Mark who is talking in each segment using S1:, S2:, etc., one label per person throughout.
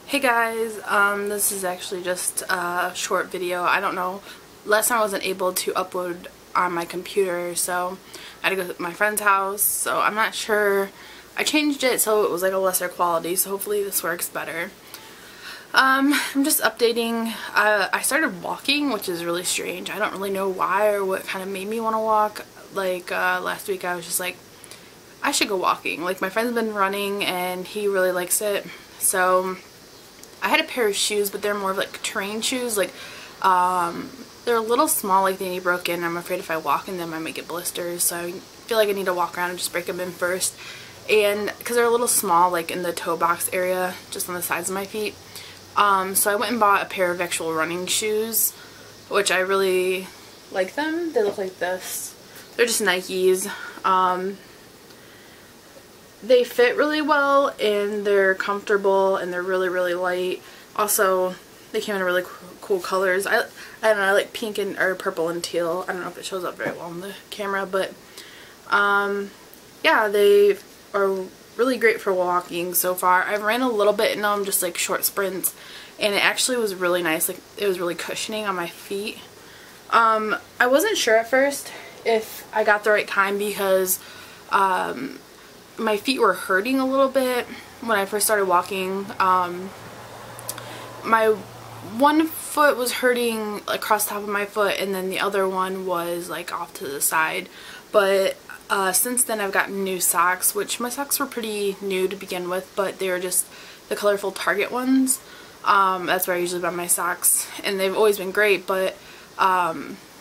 S1: Hey guys, this is actually just a short video. I don't know, last time I wasn't able to upload on my computer, so I had to go to my friend's house, so I'm not sure. I changed it so it was like a lesser quality, so hopefully this works better. I'm just updating. I started walking, which is really strange. I don't really know why or what kind of made me want to walk. Like last week I was just like, I should go walking. Like my friend's been running and he really likes it, so I had a pair of shoes, but they're more of like terrain shoes. Like they're a little small, like they need broken. I'm afraid if I walk in them I might get blisters, so I feel like I need to walk around and just break them in first. And because they're a little small, like in the toe box area, just on the sides of my feet. So I went and bought a pair of actual running shoes, which I really like them. They look like this. They're just Nikes. They fit really well and they're comfortable and they're really light. Also, they came in really cool colors. I don't know, I like pink and or purple and teal. I don't know if it shows up very well on the camera, but yeah, they are really great for walking so far. I've ran a little bit in them, just like short sprints, and it actually was really nice. Like it was really cushioning on my feet. I wasn't sure at first if I got the right kind because my feet were hurting a little bit when I first started walking. My one foot was hurting across the top of my foot, and then the other one was like off to the side. But since then I've gotten new socks, which my socks were pretty new to begin with, but they were just the colorful Target ones. That's where I usually buy my socks, and they've always been great, but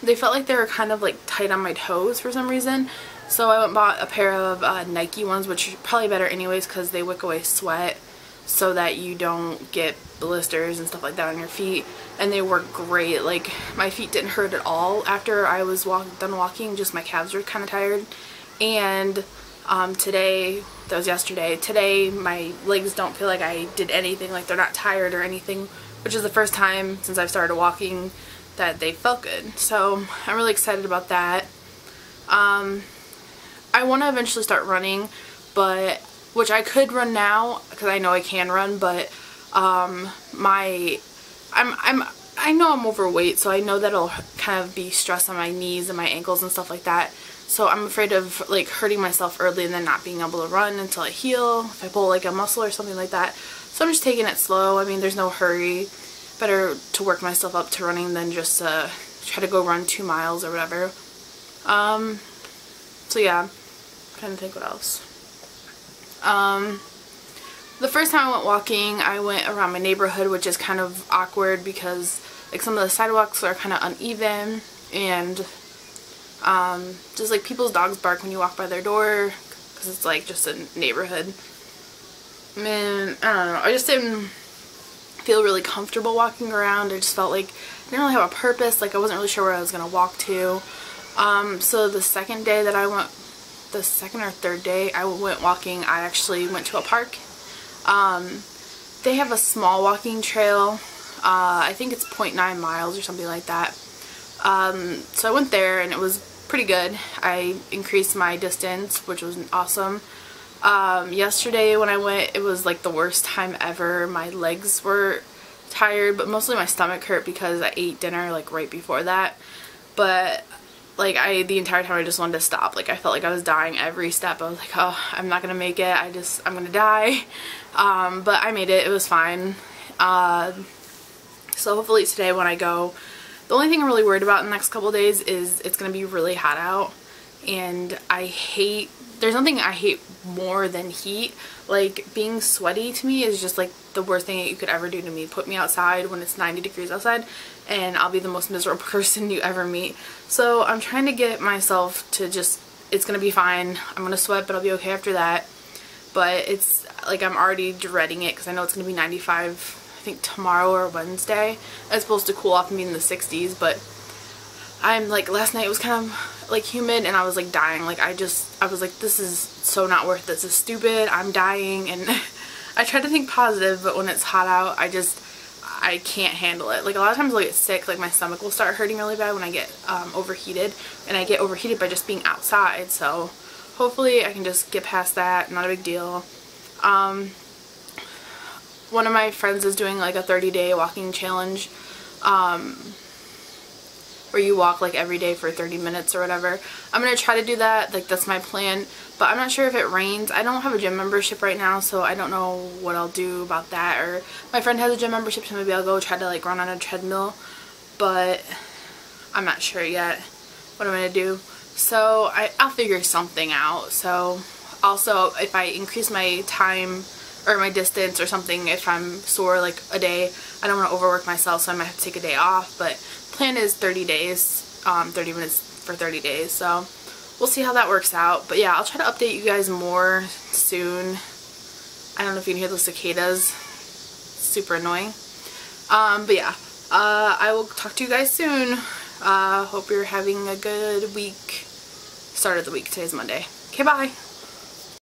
S1: they felt like they were kind of like tight on my toes for some reason. So I went and bought a pair of Nike ones, which are probably better anyways because they wick away sweat so that you don't get blisters and stuff like that on your feet. And they work great. Like my feet didn't hurt at all after I was done walking, just my calves were kind of tired. And today, that was yesterday, today my legs don't feel like I did anything, like they're not tired or anything, which is the first time since I've started walking that they felt good. So I'm really excited about that. I want to eventually start running, but which I could run now because I know I can run, but I know I'm overweight, so I know that'll kind of be stress on my knees and my ankles and stuff like that. So I'm afraid of like hurting myself early and then not being able to run until I heal, if I pull like a muscle or something like that. So I'm just taking it slow. I mean, there's no hurry. Better to work myself up to running than just try to go run 2 miles or whatever. So yeah, I'm trying to think what else. The first time I went walking, I went around my neighborhood, which is kind of awkward because like some of the sidewalks are kind of uneven, and just like people's dogs bark when you walk by their door because it's like just a neighborhood. Man, I don't know, I just didn't feel really comfortable walking around. I just felt like I didn't really have a purpose, like I wasn't really sure where I was gonna walk to. So the second day that I went, the second or third day I went walking, I actually went to a park. They have a small walking trail. I think it's 0.9 miles or something like that. So I went there and it was pretty good. I increased my distance, which was awesome. Yesterday when I went, it was like the worst time ever. My legs were tired, but mostly my stomach hurt because I ate dinner like right before that. But like the entire time I just wanted to stop. Like I felt like I was dying every step. I was like, oh, I'm not gonna make it. I'm gonna die. But I made it. It was fine. So hopefully today when I go, the only thing I'm really worried about in the next couple days is it's gonna be really hot out, and there's nothing I hate more than heat. Like being sweaty to me is just like the worst thing that you could ever do to me. Put me outside when it's 90 degrees outside and I'll be the most miserable person you ever meet. So I'm trying to get myself to just, it's gonna be fine. I'm gonna sweat, but I'll be okay after that. But it's like I'm already dreading it because I know it's gonna be 95, I think tomorrow or Wednesday. It's supposed to cool off and be in the 60s, but I'm like, last night it was kind of like humid and I was like dying. Like I was like, this is so not worth it. This is stupid. I'm dying. And I try to think positive, but when it's hot out, I can't handle it. Like a lot of times I'll get sick. Like my stomach will start hurting really bad when I get overheated, and I get overheated by just being outside. So hopefully I can just get past that. Not a big deal. one of my friends is doing like a 30-day walking challenge, where you walk like every day for 30 minutes or whatever. I'm going to try to do that, like that's my plan, but I'm not sure if it rains. I don't have a gym membership right now, so I don't know what I'll do about that. Or my friend has a gym membership, so maybe I'll go try to like run on a treadmill, but I'm not sure yet what I'm going to do. So I'll figure something out. So also, if I increase my time or my distance or something, if I'm sore like a day, I don't want to overwork myself, so I might have to take a day off. But plan is 30 days, 30 minutes for 30 days. So we'll see how that works out. But yeah, I'll try to update you guys more soon. I don't know if you can hear the cicadas. Super annoying. But yeah, I will talk to you guys soon. Hope you're having a good week. Start of the week. Today's Monday. Okay, bye.